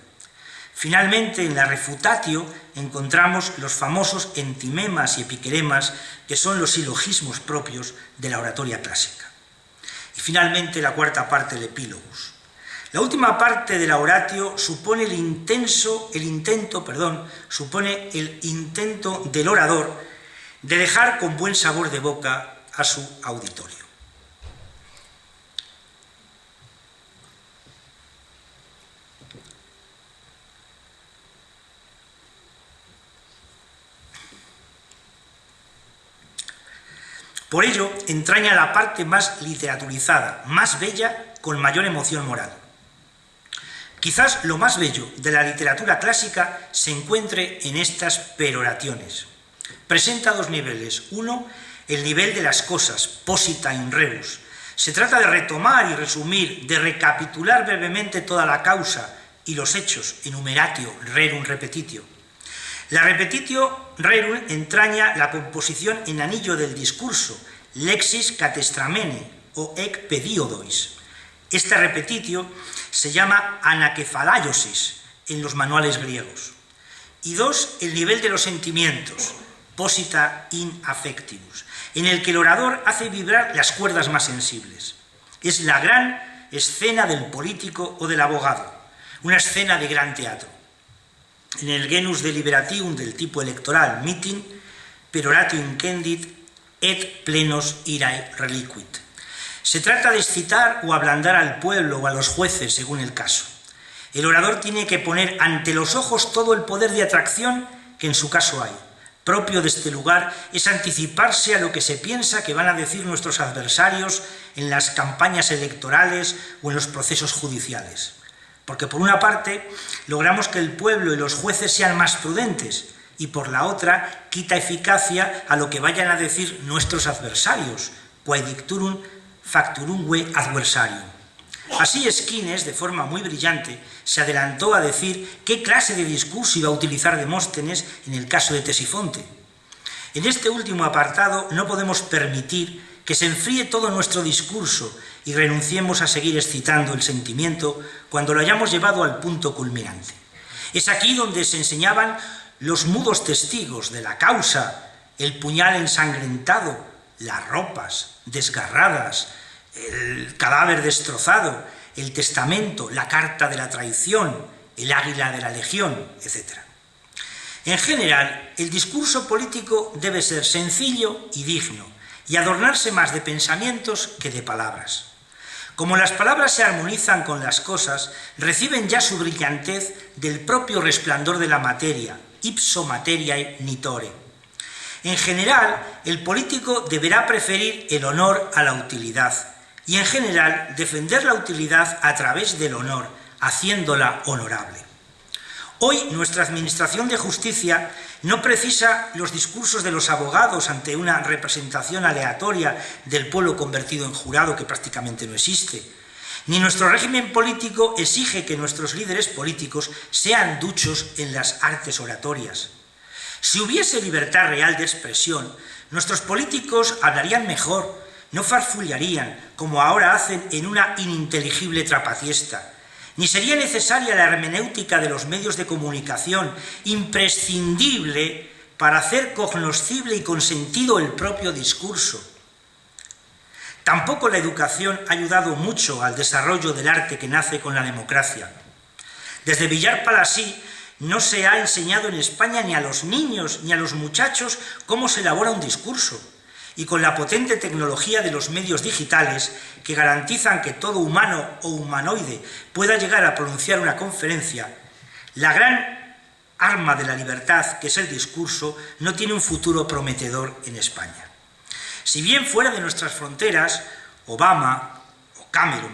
Finalmente, en la refutatio encontramos los famosos entimemas y epiqueremas, que son los silogismos propios de la oratoria clásica. Y finalmente, la cuarta parte, el epílogus. La última parte de la oratio supone el intento del orador de dejar con buen sabor de boca a su auditorio. Por ello, entraña la parte más literaturizada, más bella, con mayor emoción moral. Quizás lo más bello de la literatura clásica se encuentre en estas peroraciones. Presenta 2 niveles. 1, el nivel de las cosas, posita in rebus. Se trata de retomar y resumir, de recapitular brevemente toda la causa y los hechos, enumeratio, rerum repetitio. La repetitio rerum entraña la composición en anillo del discurso, lexis catestramene o ec pediodois. Esta repetitio se llama anakefalaiosis en los manuales griegos. Y 2, el nivel de los sentimientos, posita in affectivus, en el que el orador hace vibrar las cuerdas más sensibles. Es la gran escena del político o del abogado, una escena de gran teatro. En el genus deliberatium del tipo electoral meeting, peroratio incendit et plenos irae reliquit. Se trata de excitar o ablandar al pueblo o a los jueces según el caso. El orador tiene que poner ante los ojos todo el poder de atracción que en su caso hay. Propio de este lugar es anticiparse a lo que se piensa que van a decir nuestros adversarios en las campañas electorales o en los procesos judiciales. Porque por una parte logramos que el pueblo y los jueces sean más prudentes y por la otra quita eficacia a lo que vayan a decir nuestros adversarios, quae dicturum facturumque adversarium. Así Esquines, de forma muy brillante, se adelantó a decir qué clase de discurso iba a utilizar Demóstenes en el caso de Tesifonte. En este último apartado no podemos permitir que se enfríe todo nuestro discurso y renunciemos a seguir excitando el sentimiento cuando lo hayamos llevado al punto culminante. Es aquí donde se enseñaban los mudos testigos de la causa, el puñal ensangrentado, las ropas desgarradas, el cadáver destrozado, el testamento, la carta de la traición, el águila de la legión, etc. En general, el discurso político debe ser sencillo y digno, y adornarse más de pensamientos que de palabras. Como las palabras se armonizan con las cosas, reciben ya su brillantez del propio resplandor de la materia, ipso materiae nitore. En general, el político deberá preferir el honor a la utilidad, y en general defender la utilidad a través del honor, haciéndola honorable. Hoy nuestra administración de justicia no precisa los discursos de los abogados ante una representación aleatoria del pueblo convertido en jurado que prácticamente no existe, ni nuestro régimen político exige que nuestros líderes políticos sean duchos en las artes oratorias. Si hubiese libertad real de expresión, nuestros políticos hablarían mejor, no farfullarían, como ahora hacen en una ininteligible trapatiesta, ni sería necesaria la hermenéutica de los medios de comunicación, imprescindible para hacer cognoscible y con sentido el propio discurso. Tampoco la educación ha ayudado mucho al desarrollo del arte que nace con la democracia. Desde Villar Palasí no se ha enseñado en España ni a los niños ni a los muchachos cómo se elabora un discurso. Y con la potente tecnología de los medios digitales que garantizan que todo humano o humanoide pueda llegar a pronunciar una conferencia, la gran arma de la libertad, que es el discurso, no tiene un futuro prometedor en España. Si bien fuera de nuestras fronteras, Obama o Cameron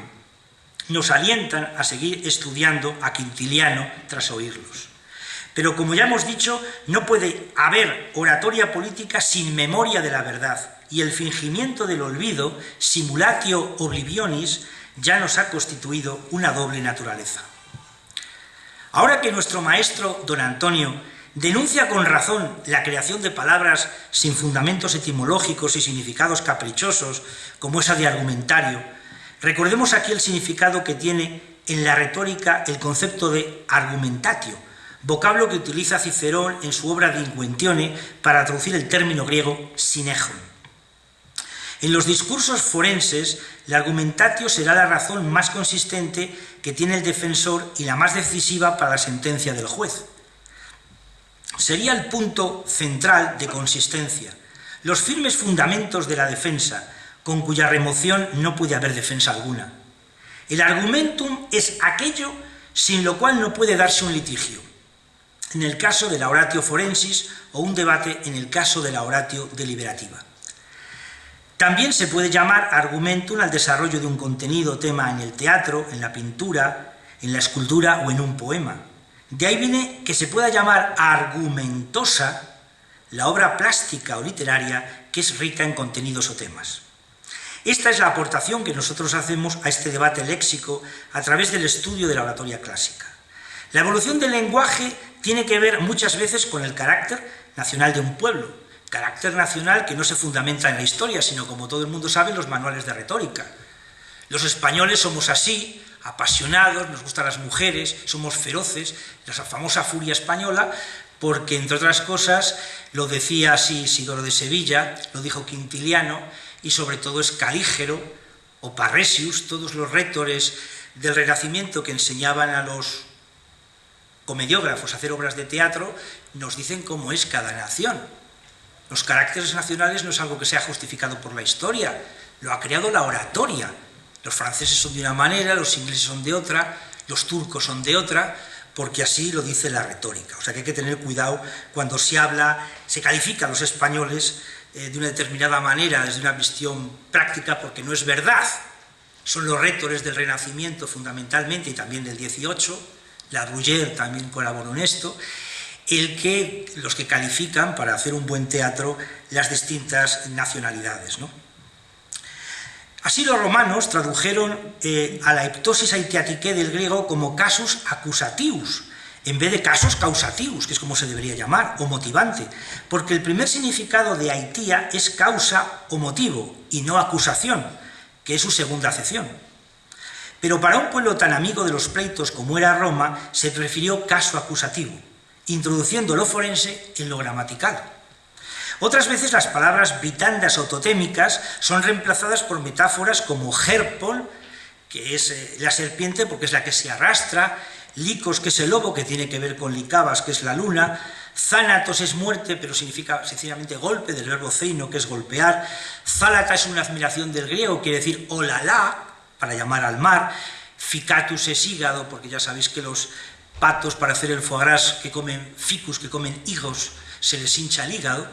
nos alientan a seguir estudiando a Quintiliano tras oírlos. Pero como ya hemos dicho, no puede haber oratoria política sin memoria de la verdad, y el fingimiento del olvido, simulatio oblivionis, ya nos ha constituido una doble naturaleza. Ahora que nuestro maestro, don Antonio, denuncia con razón la creación de palabras sin fundamentos etimológicos y significados caprichosos, como esa de argumentario, recordemos aquí el significado que tiene en la retórica el concepto de argumentatio, vocablo que utiliza Cicerón en su obra De Inquentione para traducir el término griego synegon. En los discursos forenses, la argumentatio será la razón más consistente que tiene el defensor y la más decisiva para la sentencia del juez. Sería el punto central de consistencia, los firmes fundamentos de la defensa, con cuya remoción no puede haber defensa alguna. El argumentum es aquello sin lo cual no puede darse un litigio, en el caso de la oratio forensis, o un debate en el caso de la oratio deliberativa. También se puede llamar argumentum al desarrollo de un contenido o tema en el teatro, en la pintura, en la escultura o en un poema. De ahí viene que se pueda llamar argumentosa la obra plástica o literaria que es rica en contenidos o temas. Esta es la aportación que nosotros hacemos a este debate léxico a través del estudio de la oratoria clásica. La evolución del lenguaje tiene que ver muchas veces con el carácter nacional de un pueblo, carácter nacional que no se fundamenta en la historia, sino, como todo el mundo sabe, en los manuales de retórica. Los españoles somos así, apasionados, nos gustan las mujeres, somos feroces, la famosa furia española, porque, entre otras cosas, lo decía así Isidoro de Sevilla, lo dijo Quintiliano, y sobre todo Escalígero o Parrhesius, todos los rétores del Renacimiento que enseñaban a los comediógrafos a hacer obras de teatro, nos dicen cómo es cada nación. Los caracteres nacionales no es algo que sea justificado por la historia, lo ha creado la oratoria. Los franceses son de una manera, los ingleses son de otra, los turcos son de otra, porque así lo dice la retórica. O sea que hay que tener cuidado cuando se habla, se califica a los españoles de una determinada manera, desde una visión práctica, porque no es verdad. Son los rétores del Renacimiento fundamentalmente y también del XVIII, la Bruyère también colaboró en esto, los que califican para hacer un buen teatro las distintas nacionalidades, ¿no? Así los romanos tradujeron a la eptosis aitiatiqué del griego como casus accusatius, en vez de casus causativus, que es como se debería llamar, o motivante, porque el primer significado de aitía es causa o motivo, y no acusación, que es su segunda acepción. Pero para un pueblo tan amigo de los pleitos como era Roma, se prefirió caso acusativo, introduciendo lo forense en lo gramatical. Otras veces las palabras vitandas o totémicas son reemplazadas por metáforas como Herpol, que es la serpiente porque es la que se arrastra, Licos, que es el lobo, que tiene que ver con Licabas, que es la luna, Zánatos es muerte, pero significa sencillamente golpe, del verbo zeino, que es golpear, Zálata es una admiración del griego, quiere decir olala, para llamar al mar, Ficatus es hígado, porque ya sabéis que los patos para hacer el foie gras que comen ficus, que comen higos, se les hincha el hígado,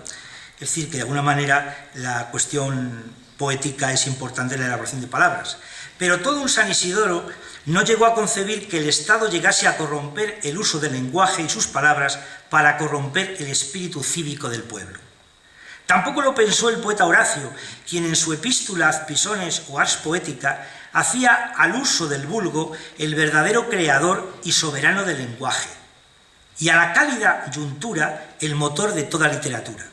es decir, que de alguna manera la cuestión poética es importante en la elaboración de palabras. Pero todo un San Isidoro no llegó a concebir que el Estado llegase a corromper el uso del lenguaje y sus palabras para corromper el espíritu cívico del pueblo. Tampoco lo pensó el poeta Horacio, quien en su epístola Ad Pisones o Ars Poetica hacía al uso del vulgo el verdadero creador y soberano del lenguaje, y a la cálida yuntura el motor de toda literatura.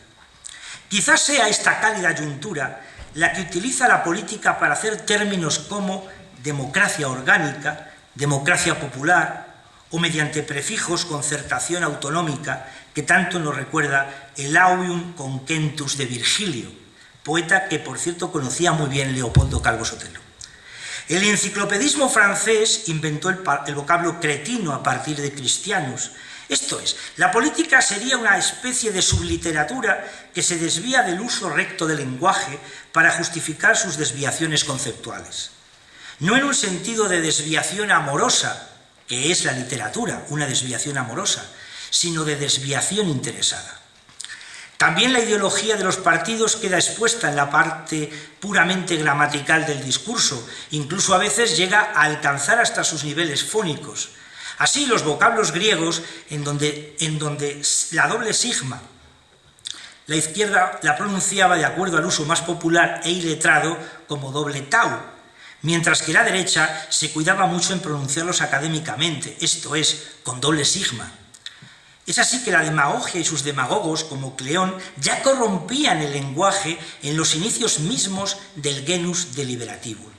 Quizás sea esta cálida yuntura la que utiliza la política para hacer términos como democracia orgánica, democracia popular, o mediante prefijos concertación autonómica, que tanto nos recuerda el Audium Concentus de Virgilio, poeta que, por cierto, conocía muy bien Leopoldo Calvo Sotelo. El enciclopedismo francés inventó el vocablo cretino a partir de cristianos. Esto es, la política sería una especie de subliteratura que se desvía del uso recto del lenguaje para justificar sus desviaciones conceptuales. No en un sentido de desviación amorosa, que es la literatura, una desviación amorosa, sino de desviación interesada. También la ideología de los partidos queda expuesta en la parte puramente gramatical del discurso, incluso a veces llega a alcanzar hasta sus niveles fónicos. Así, los vocablos griegos, en donde la doble sigma, la izquierda la pronunciaba de acuerdo al uso más popular e iletrado como doble tau, mientras que la derecha se cuidaba mucho en pronunciarlos académicamente, esto es, con doble sigma. Es así que la demagogia y sus demagogos, como Cleón, ya corrompían el lenguaje en los inicios mismos del genus deliberativum.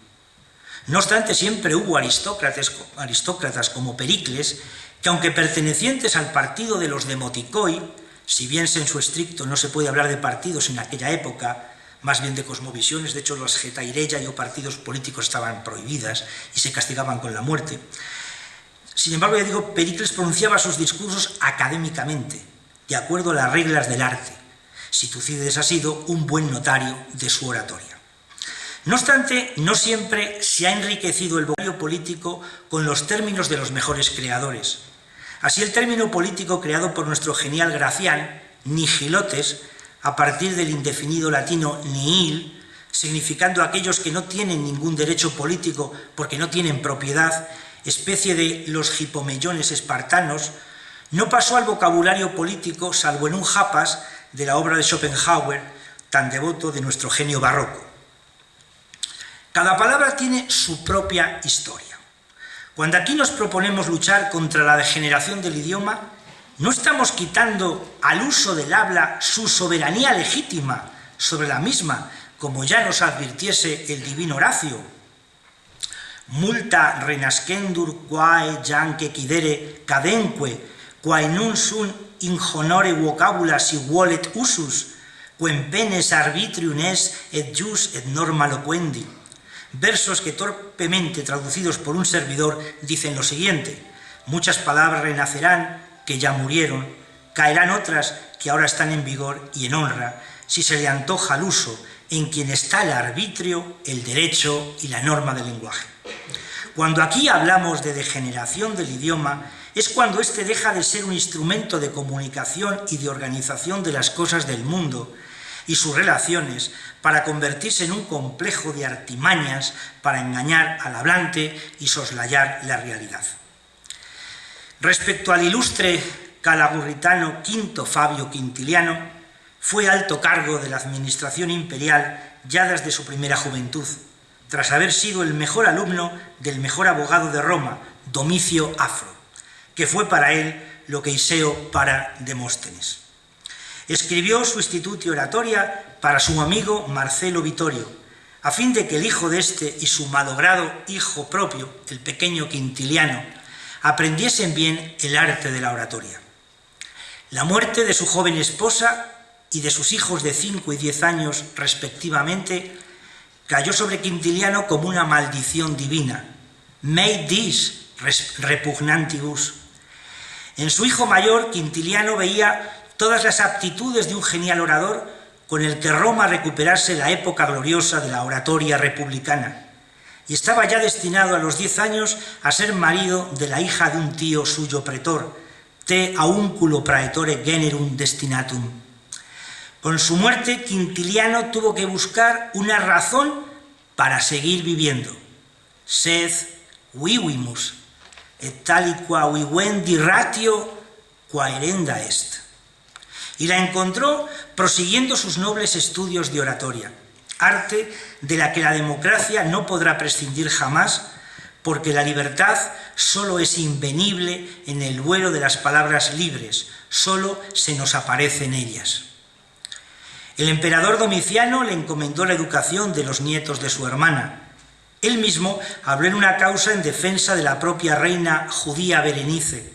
No obstante, siempre hubo aristócratas como Pericles, que aunque pertenecientes al partido de los demoticoi, si bien en su estricto no se puede hablar de partidos en aquella época, más bien de cosmovisiones, de hecho las getaireia o partidos políticos estaban prohibidas y se castigaban con la muerte. Sin embargo, ya digo, Pericles pronunciaba sus discursos académicamente, de acuerdo a las reglas del arte. Si Tucídides ha sido un buen notario de su oratoria. No obstante, no siempre se ha enriquecido el vocabulario político con los términos de los mejores creadores. Así, el término político creado por nuestro genial Gracián, nihilotes, a partir del indefinido latino nihil, significando aquellos que no tienen ningún derecho político porque no tienen propiedad, especie de los hipomellones espartanos, no pasó al vocabulario político salvo en un japas de la obra de Schopenhauer, tan devoto de nuestro genio barroco. Cada palabra tiene su propia historia. Cuando aquí nos proponemos luchar contra la degeneración del idioma, no estamos quitando al uso del habla su soberanía legítima sobre la misma, como ya nos advirtiese el divino Horacio. Multa renascendur quae janque quidere cadenque, quae nun sunt in honore vocabula si volet usus, quem penes arbitrium es et jus et norma loquendi. Versos que torpemente traducidos por un servidor dicen lo siguiente: muchas palabras renacerán que ya murieron, caerán otras que ahora están en vigor y en honra, si se le antoja al uso en quien está el arbitrio, el derecho y la norma del lenguaje. Cuando aquí hablamos de degeneración del idioma, es cuando éste deja de ser un instrumento de comunicación y de organización de las cosas del mundo y sus relaciones, para convertirse en un complejo de artimañas para engañar al hablante y soslayar la realidad. Respecto al ilustre calagurritano Quinto Fabio Quintiliano, fue alto cargo de la administración imperial ya desde su primera juventud, tras haber sido el mejor alumno del mejor abogado de Roma, Domicio Afro, que fue para él lo que Iseo para Demóstenes. Escribió su Institutio Oratoria para su amigo Marcelo Vittorio, a fin de que el hijo de este y su malogrado hijo propio, el pequeño Quintiliano, aprendiesen bien el arte de la oratoria. La muerte de su joven esposa y de sus hijos de 5 y 10 años respectivamente, cayó sobre Quintiliano como una maldición divina. Made this repugnantibus. En su hijo mayor, Quintiliano veía todas las aptitudes de un genial orador con el que Roma recuperase la época gloriosa de la oratoria republicana, y estaba ya destinado a los 10 años a ser marido de la hija de un tío suyo pretor, te aunculo praetore generum destinatum. Con su muerte, Quintiliano tuvo que buscar una razón para seguir viviendo. Sed vivimus, et taliqua vivendi ratio quaerenda est. Y la encontró prosiguiendo sus nobles estudios de oratoria, arte de la que la democracia no podrá prescindir jamás, porque la libertad solo es invenible en el vuelo de las palabras libres, solo se nos aparece en ellas. El emperador Domiciano le encomendó la educación de los nietos de su hermana. Él mismo habló en una causa en defensa de la propia reina judía Berenice,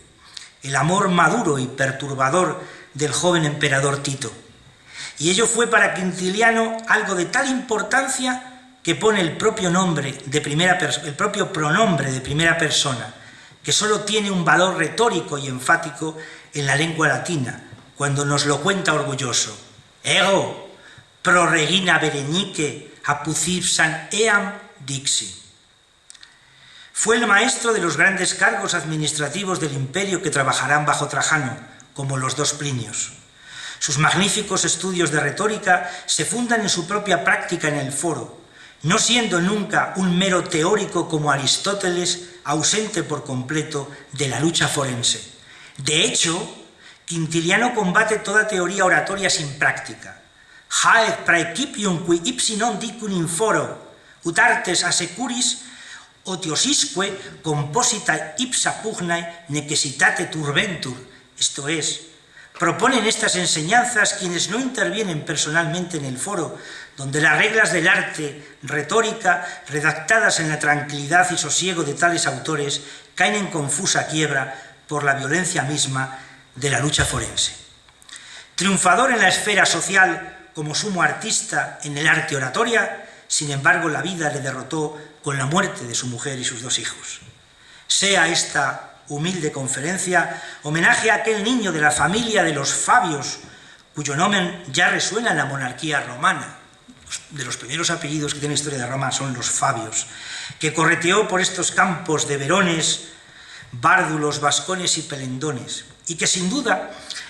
el amor maduro y perturbador del joven emperador Tito. Y ello fue para Quintiliano algo de tal importancia que pone el propio pronombre de primera persona, que solo tiene un valor retórico y enfático en la lengua latina, cuando nos lo cuenta orgulloso. Ego, pro regina Berenice, apudipsan eam dixi. Fue el maestro de los grandes cargos administrativos del imperio que trabajarán bajo Trajano, como los dos Plinios. Sus magníficos estudios de retórica se fundan en su propia práctica en el foro, no siendo nunca un mero teórico como Aristóteles, ausente por completo de la lucha forense. De hecho, Quintiliano combate toda teoría oratoria sin práctica. Haec praecipium qui ipsi non dicun in foro, ut artes asecuris otiosisque composita ipsa pugnae necessitate turbentur. Esto es, proponen estas enseñanzas quienes no intervienen personalmente en el foro, donde las reglas del arte retórica, redactadas en la tranquilidad y sosiego de tales autores, caen en confusa quiebra por la violencia misma de la lucha forense. Triunfador en la esfera social como sumo artista en el arte oratoria, sin embargo la vida le derrotó con la muerte de su mujer y sus 2 hijos. Sea esta humilde conferencia homenaje a aquel niño de la familia de los Fabios, cuyo nombre ya resuena en la monarquía romana. De los primeros apellidos que tiene la historia de Roma son los Fabios, que correteó por estos campos de Verones, Bárdulos, Vascones y Pelendones, y que sin duda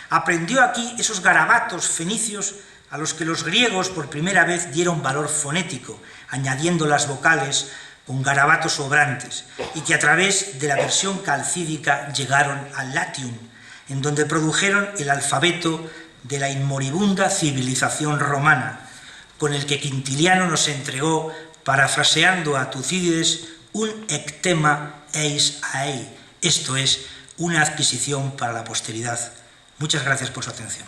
aprendió aquí esos garabatos fenicios a los que los griegos por primera vez dieron valor fonético, añadiendo las vocales con garabatos sobrantes, y que a través de la versión calcídica llegaron al Latium, en donde produjeron el alfabeto de la inmoribunda civilización romana, con el que Quintiliano nos entregó, parafraseando a Tucídides, un ectema eis aei, esto es, una adquisición para la posteridad. Muchas gracias por su atención.